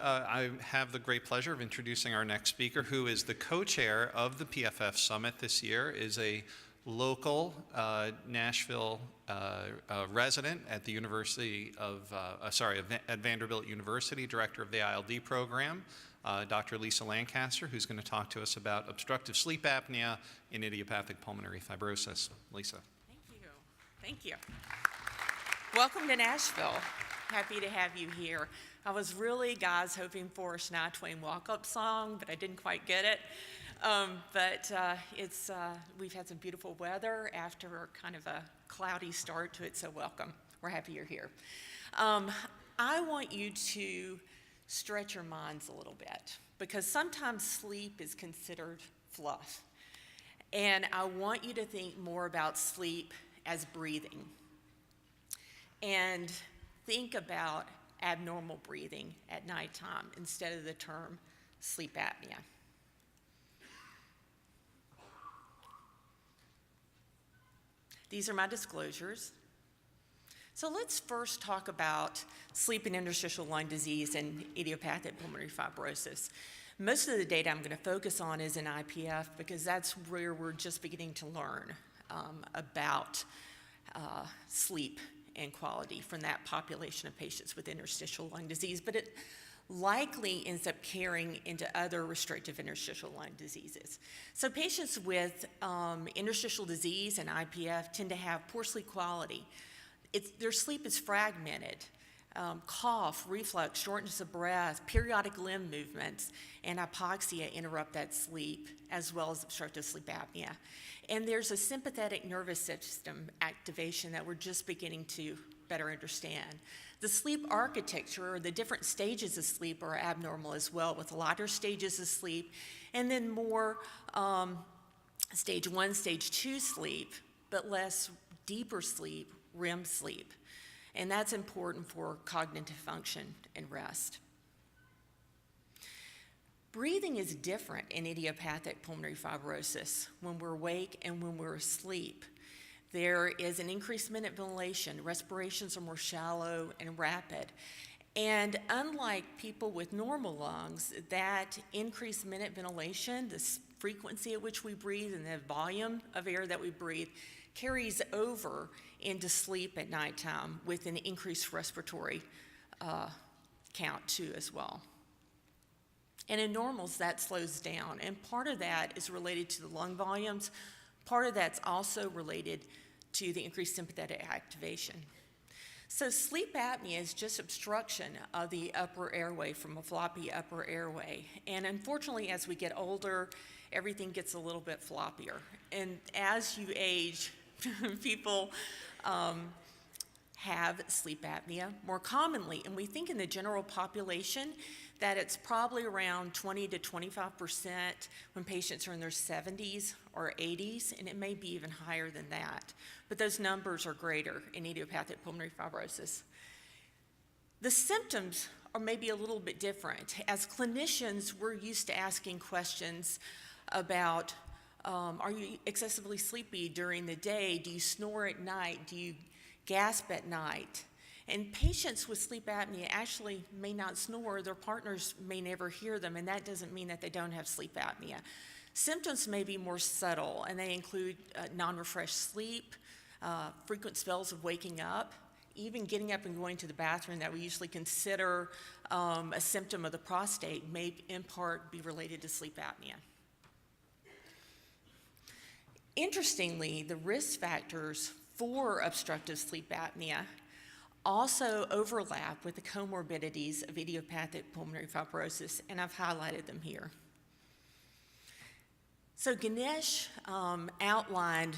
I have the great pleasure of introducing our next speaker, who is the co-chair of the PFF Summit this year, is a local Nashville resident at the University of, at Vanderbilt University, director of the ILD program, Dr. Lisa Lancaster, who's going to talk to us about obstructive sleep apnea and idiopathic pulmonary fibrosis. Lisa. Thank you. Thank you. Welcome to Nashville. Happy to have you here. I was really, guys, hoping for a Shania Twain walk-up song, but I didn't quite get it. We've had some beautiful weather after kind of a cloudy start to it, so welcome. We're happy you're here. I want you to stretch your minds a little bit, because sometimes sleep is considered fluff. And I want you to think more about sleep as breathing. And think about abnormal breathing at nighttime instead of the term sleep apnea. These are my disclosures. So let's first talk about sleep and interstitial lung disease and idiopathic pulmonary fibrosis. Most of the data I'm going to focus on is in IPF, because that's where we're just beginning to learn about sleep and quality from that population of patients with interstitial lung disease, but it likely ends up carrying into other restrictive interstitial lung diseases. So patients with interstitial disease and IPF tend to have poor sleep quality. Their sleep is fragmented. Cough, reflux, shortness of breath, periodic limb movements, and hypoxia interrupt that sleep, as well as obstructive sleep apnea. And there's a sympathetic nervous system activation that we're just beginning to better understand. The sleep architecture, or the different stages of sleep, are abnormal as well, with lighter stages of sleep, and then more stage 1, stage 2 sleep, but less deeper sleep, REM sleep. And that's important for cognitive function and rest. Breathing is different in idiopathic pulmonary fibrosis when we're awake and when we're asleep. There is an increased minute ventilation. Respirations are more shallow and rapid. And unlike people with normal lungs, that increased minute ventilation, the frequency at which we breathe and the volume of air that we breathe, carries over into sleep at nighttime with an increased respiratory count too as well. And in normals, that slows down. And part of that is related to the lung volumes. Part of that's also related to the increased sympathetic activation. So sleep apnea is just obstruction of the upper airway from a floppy upper airway. And unfortunately, as we get older, everything gets a little bit floppier. And as you age, people have sleep apnea more commonly. And we think in the general population that it's probably around 20 to 25% when patients are in their 70s or 80s, and it may be even higher than that. But those numbers are greater in idiopathic pulmonary fibrosis. The symptoms are maybe a little bit different. As clinicians, we're used to asking questions about, are you excessively sleepy during the day? Do you snore at night? Do you gasp at night? And patients with sleep apnea actually may not snore. Their partners may never hear them, and that doesn't mean that they don't have sleep apnea. Symptoms may be more subtle, and they include non-refreshed sleep, frequent spells of waking up, even getting up and going to the bathroom that we usually consider a symptom of the prostate may in part be related to sleep apnea. Interestingly, the risk factors for obstructive sleep apnea also overlap with the comorbidities of idiopathic pulmonary fibrosis, and I've highlighted them here. So Ganesh outlined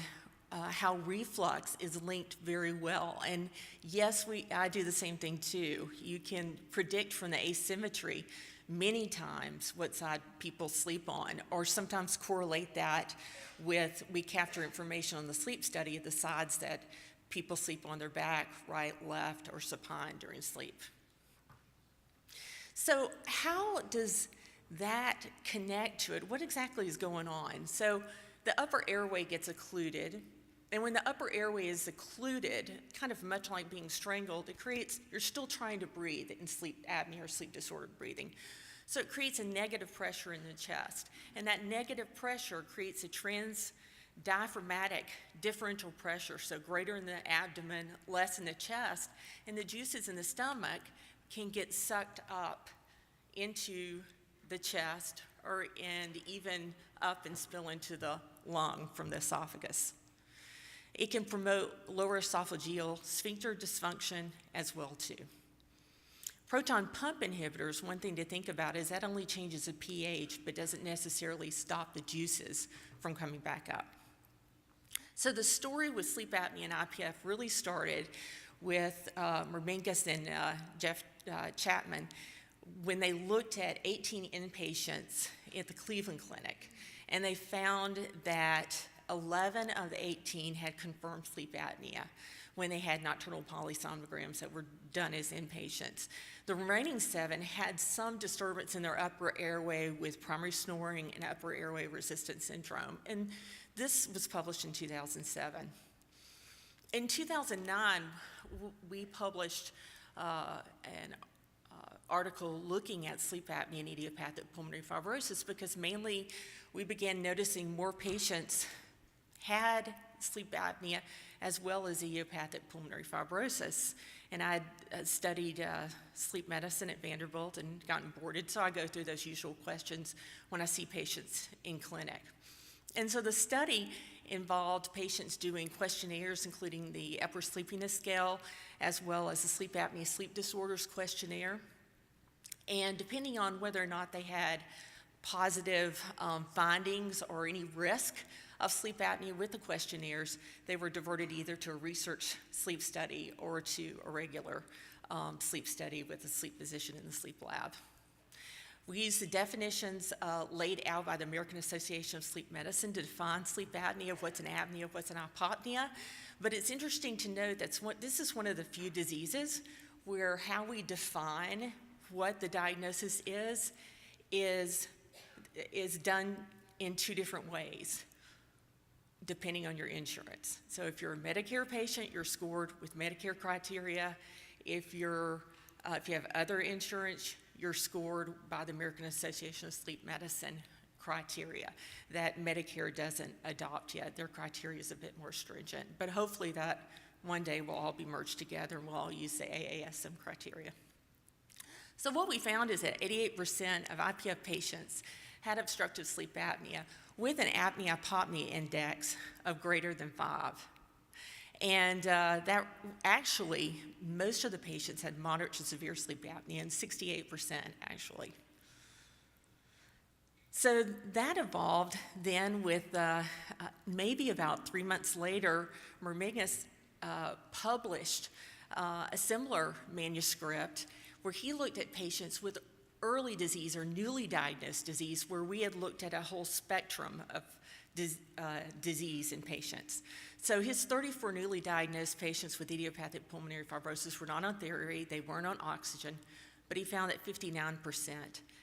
how reflux is linked very well, and yes, I do the same thing too. You can predict from the asymmetry many times what side people sleep on, or sometimes correlate that with, we capture information on the sleep study of the sides that people sleep on their back, right, left, or supine during sleep. So how does that connect to it? What exactly is going on? So the upper airway gets occluded, And when the upper airway is occluded, kind of much like being strangled, you're still trying to breathe in sleep apnea or sleep disordered breathing. So it creates a negative pressure in the chest. And that negative pressure creates a transdiaphragmatic differential pressure, so greater in the abdomen, less in the chest, and the juices in the stomach can get sucked up into the chest and even up and spill into the lung from the esophagus. It can promote lower esophageal sphincter dysfunction as well too. Proton pump inhibitors, one thing to think about is that only changes the pH but doesn't necessarily stop the juices from coming back up. So the story with sleep apnea and IPF really started with Mermingus and Jeff Chapman when they looked at 18 inpatients at the Cleveland Clinic, and they found that 11 of the 18 had confirmed sleep apnea when they had nocturnal polysomnograms that were done as inpatients. The remaining 7 had some disturbance in their upper airway with primary snoring and upper airway resistance syndrome, and this was published in 2007. In 2009, we published an article looking at sleep apnea and idiopathic pulmonary fibrosis because mainly we began noticing more patients had sleep apnea as well as idiopathic pulmonary fibrosis. And I studied sleep medicine at Vanderbilt and gotten boarded, so I go through those usual questions when I see patients in clinic. And so the study involved patients doing questionnaires, including the Epworth Sleepiness Scale, as well as the Sleep Apnea Sleep Disorders Questionnaire. And depending on whether or not they had positive findings or any risk of sleep apnea with the questionnaires, they were diverted either to a research sleep study or to a regular sleep study with a sleep physician in the sleep lab. We use the definitions laid out by the American Association of Sleep Medicine to define sleep apnea, what's an apnea, what's an hypopnea. But it's interesting to note that this is one of the few diseases where how we define what the diagnosis is done in 2 different ways, depending on your insurance. So if you're a Medicare patient, you're scored with Medicare criteria. If you have other insurance, you're scored by the American Association of Sleep Medicine criteria that Medicare doesn't adopt yet. Their criteria is a bit more stringent, but hopefully that one day will all be merged together and we'll all use the AASM criteria. So what we found is that 88% of IPF patients had obstructive sleep apnea with an apnea-hypopnea index of greater than 5. And that actually, most of the patients had moderate to severe sleep apnea, and 68% actually. So that evolved then with maybe about 3 months later, Mermingus published a similar manuscript where he looked at patients with early disease or newly diagnosed disease, where we had looked at a whole spectrum of disease in patients. So his 34 newly diagnosed patients with idiopathic pulmonary fibrosis were not on therapy, they weren't on oxygen, but he found that 59%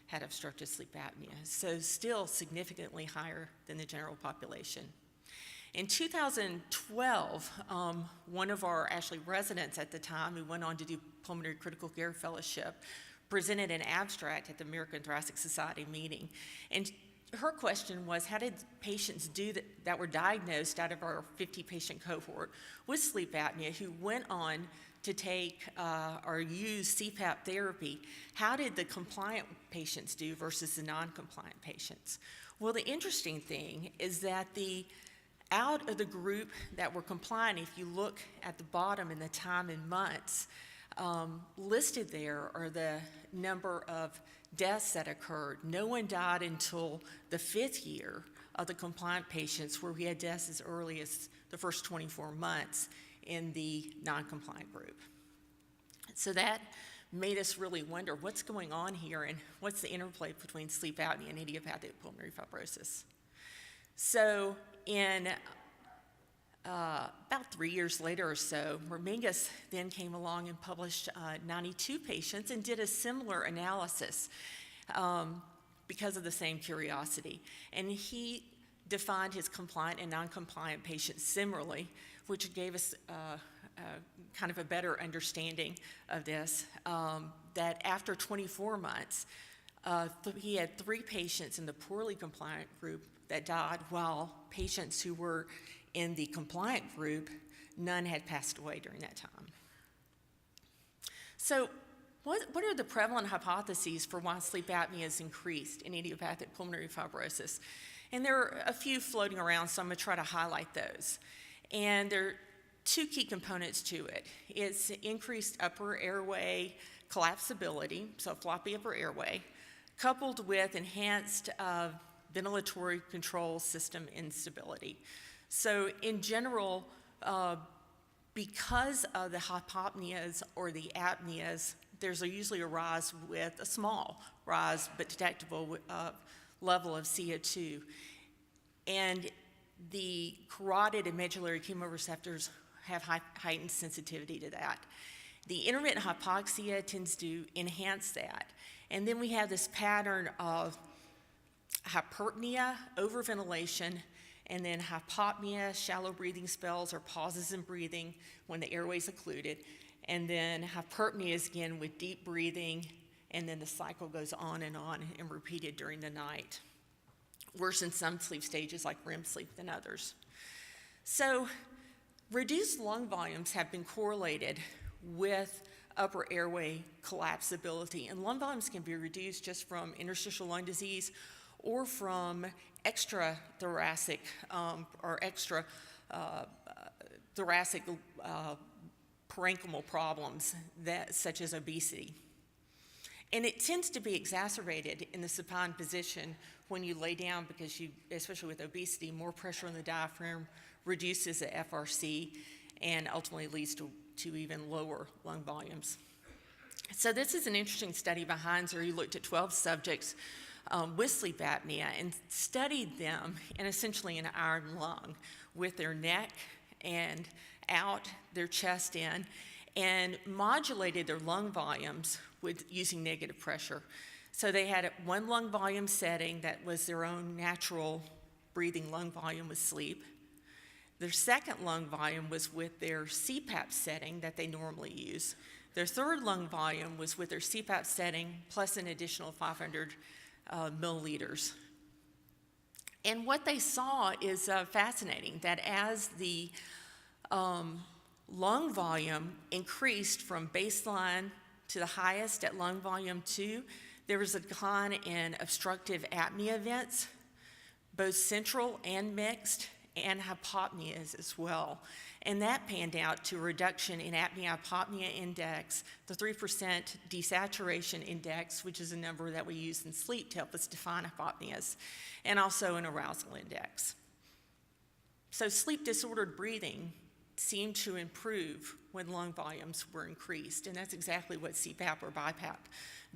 had obstructive sleep apnea, so still significantly higher than the general population. In 2012, one of our actually residents at the time who went on to do pulmonary critical care fellowship presented an abstract at the American Thoracic Society meeting. And her question was, how did patients do that were diagnosed out of our 50-patient cohort with sleep apnea who went on to take or use CPAP therapy, how did the compliant patients do versus the non-compliant patients? Well, the interesting thing is that out of the group that were compliant, if you look at the bottom in the time in months, listed there are the number of deaths that occurred. No one died until the 5th year of the compliant patients, where we had deaths as early as the first 24 months in the non-compliant group. So that made us really wonder what's going on here and what's the interplay between sleep apnea and idiopathic pulmonary fibrosis. So in about 3 years later or so, Mermingus then came along and published 92 patients and did a similar analysis because of the same curiosity. And he defined his compliant and non-compliant patients similarly, which gave us kind of a better understanding of this, that after 24 months, he had 3 patients in the poorly compliant group that died, while patients who were in the compliant group, none had passed away during that time. So what are the prevalent hypotheses for why sleep apnea is increased in idiopathic pulmonary fibrosis? And there are a few floating around, so I'm going to try to highlight those. And there are 2 key components to it. It's increased upper airway collapsibility, so floppy upper airway, coupled with enhanced ventilatory control system instability. So in general, because of the hypopneas or the apneas, there's usually a rise with a small rise but detectable level of CO2. And the carotid and medullary chemoreceptors have heightened sensitivity to that. The intermittent hypoxia tends to enhance that. And then we have this pattern of hyperpnea, overventilation, and then hypopnea, shallow breathing spells or pauses in breathing when the airway is occluded, and then hyperpnea is again with deep breathing, and then the cycle goes on and repeated during the night. Worse in some sleep stages like REM sleep than others. So reduced lung volumes have been correlated with upper airway collapsibility, and lung volumes can be reduced just from interstitial lung disease or from extrathoracic or extra thoracic parenchymal problems such as obesity. And it tends to be exacerbated in the supine position when you lay down because especially with obesity, more pressure on the diaphragm reduces the FRC and ultimately leads to even lower lung volumes. So this is an interesting study by Heinzer. He looked at 12 subjects with sleep apnea and studied them in essentially an iron lung with their neck and out, their chest in, and modulated their lung volumes using negative pressure. So they had 1 lung volume setting that was their own natural breathing lung volume with sleep. Their second lung volume was with their CPAP setting that they normally use. Their third lung volume was with their CPAP setting plus an additional 500 milliliters. And what they saw is fascinating, that as the lung volume increased from baseline to the highest at lung volume 2, there was a decline in obstructive apnea events, both central and mixed, and hypopneas as well. And that panned out to a reduction in apnea-hypopnea index, the 3% desaturation index, which is a number that we use in sleep to help us define hypopneas, and also an arousal index. So sleep disordered breathing seemed to improve when lung volumes were increased, and that's exactly what CPAP or BiPAP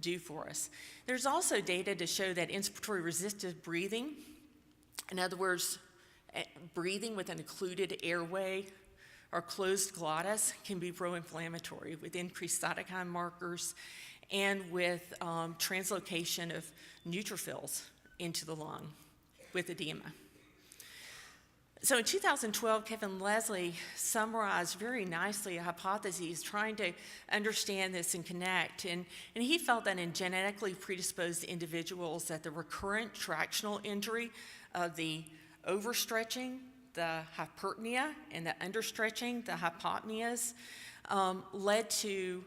do for us. There's also data to show that inspiratory resistive breathing, in other words, breathing with an occluded airway or closed glottis, can be pro-inflammatory with increased cytokine markers and with translocation of neutrophils into the lung with edema. So in 2012, Kevin Leslie summarized very nicely hypotheses trying to understand this and connect. And he felt that in genetically predisposed individuals that the recurrent tractional injury of the overstretching, the hyperpnea, and the understretching, the hypopneas, led to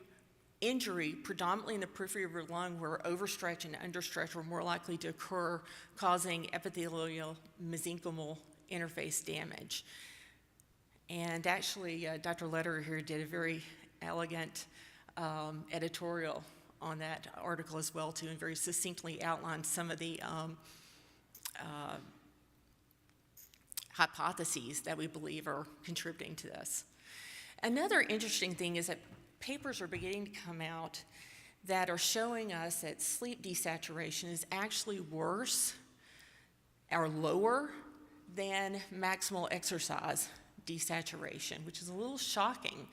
injury predominantly in the periphery of your lung where overstretch and understretch were more likely to occur, causing epithelial mesenchymal interface damage. And actually, Dr. Lederer here did a very elegant editorial on that article as well, too, and very succinctly outlined some of the hypotheses that we believe are contributing to this. Another interesting thing is that papers are beginning to come out that are showing us that sleep desaturation is actually worse or lower than maximal exercise desaturation, which is a little shocking.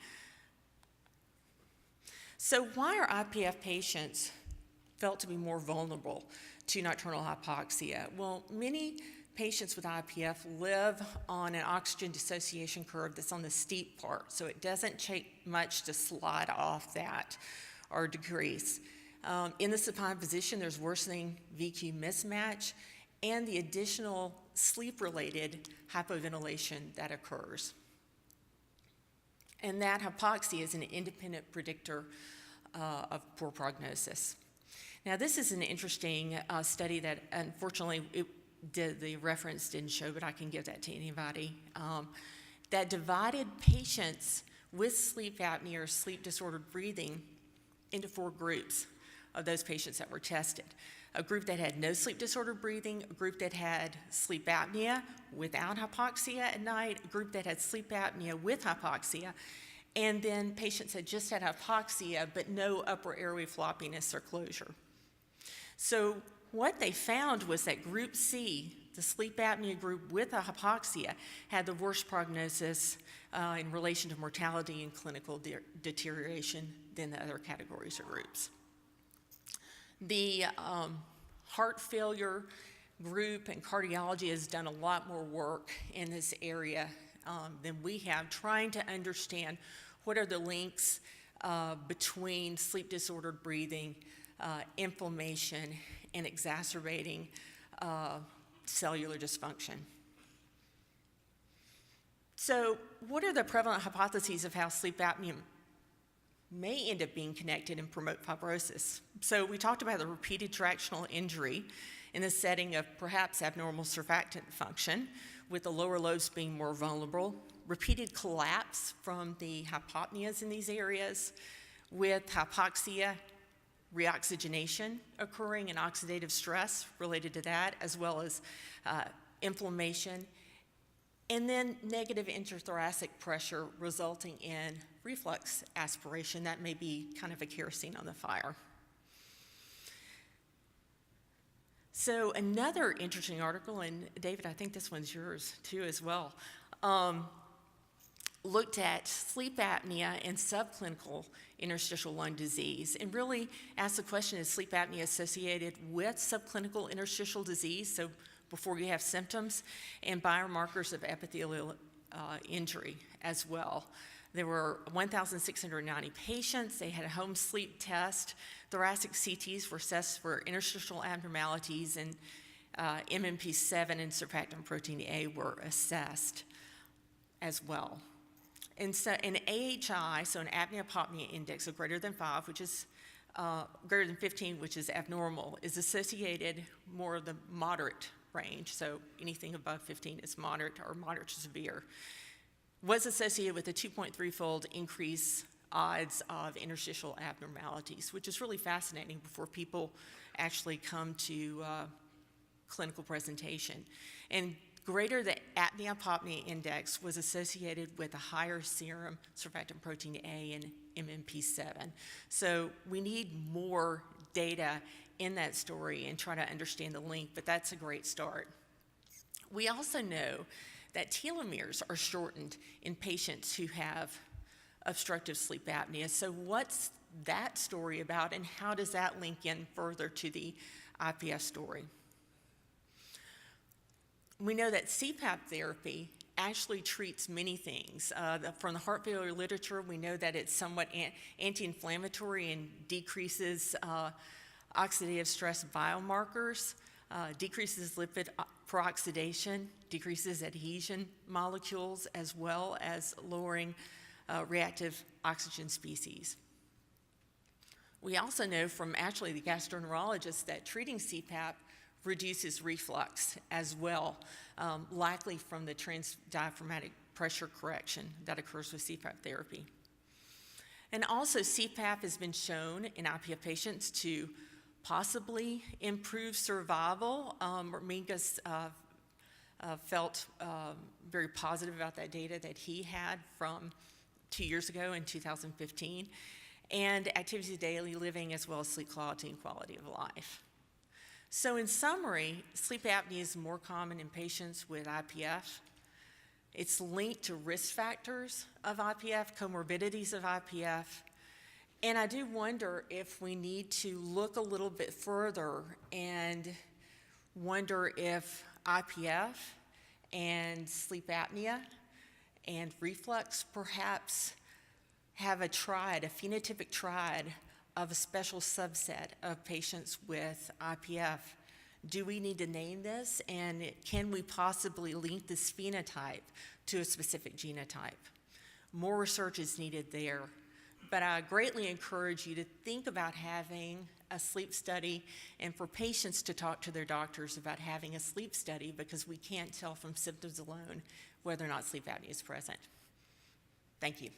So why are IPF patients felt to be more vulnerable to nocturnal hypoxia? Well, many patients with IPF live on an oxygen dissociation curve that's on the steep part, so it doesn't take much to slide off that or decrease. In the supine position, there's worsening VQ mismatch and the additional sleep-related hypoventilation that occurs. And that hypoxia is an independent predictor of poor prognosis. Now, this is an interesting study that unfortunately the reference didn't show, but I can give that to anybody, that divided patients with sleep apnea or sleep disordered breathing into 4 groups of those patients that were tested. A group that had no sleep disordered breathing, a group that had sleep apnea without hypoxia at night, a group that had sleep apnea with hypoxia, and then patients that just had hypoxia but no upper airway floppiness or closure. So what they found was that group C, the sleep apnea group with a hypoxia, had the worst prognosis in relation to mortality and clinical deterioration than the other categories or groups. The heart failure group and cardiology has done a lot more work in this area than we have, trying to understand what are the links between sleep disordered breathing, inflammation, and exacerbating cellular dysfunction. So what are the prevalent hypotheses of how sleep apnea may end up being connected and promote fibrosis? So we talked about the repeated tractional injury in the setting of perhaps abnormal surfactant function, with the lower lobes being more vulnerable, repeated collapse from the hypopneas in these areas, with hypoxia, reoxygenation occurring and oxidative stress related to that, as well as inflammation, and then negative intrathoracic pressure resulting in reflux aspiration. That may be kind of a kerosene on the fire. So another interesting article, and David, I think this one's yours too as well, looked at sleep apnea and subclinical interstitial lung disease, and really asked the question, is sleep apnea associated with subclinical interstitial disease, so before you have symptoms, and biomarkers of epithelial injury as well. There were 1,690 patients. They had a home sleep test. Thoracic CTs were assessed for interstitial abnormalities, and MMP7 and surfactant protein A were assessed as well. And so an AHI, so an apnea-hypopnea index of greater than 5, which is greater than 15, which is abnormal, is associated more of the moderate range. So anything above 15 is moderate or moderate to severe. Was associated with a 2.3-fold increase odds of interstitial abnormalities, which is really fascinating before people actually come to clinical presentation. And greater the apnea-hypopnea index was associated with a higher serum surfactant protein A and MMP7. So we need more data in that story and try to understand the link, but that's a great start. We also know that telomeres are shortened in patients who have obstructive sleep apnea. So what's that story about, and how does that link in further to the IPF story? We know that CPAP therapy actually treats many things. From the heart failure literature, we know that it's somewhat anti-inflammatory and decreases oxidative stress biomarkers, decreases lipid peroxidation, decreases adhesion molecules, as well as lowering reactive oxygen species. We also know from actually the gastroenterologists that treating CPAP reduces reflux as well, likely from the transdiaphragmatic pressure correction that occurs with CPAP therapy. And also CPAP has been shown in IPF patients to possibly improve survival. Mingus felt very positive about that data that he had from 2 years ago in 2015, and activities of daily living, as well as sleep quality and quality of life. So in summary, sleep apnea is more common in patients with IPF. It's linked to risk factors of IPF, comorbidities of IPF, and I do wonder if we need to look a little bit further and wonder if IPF and sleep apnea and reflux perhaps have a triad, a phenotypic triad of a special subset of patients with IPF. Do we need to name this, and can we possibly link this phenotype to a specific genotype? More research is needed there, but I greatly encourage you to think about having a sleep study and for patients to talk to their doctors about having a sleep study, because we can't tell from symptoms alone whether or not sleep apnea is present. Thank you.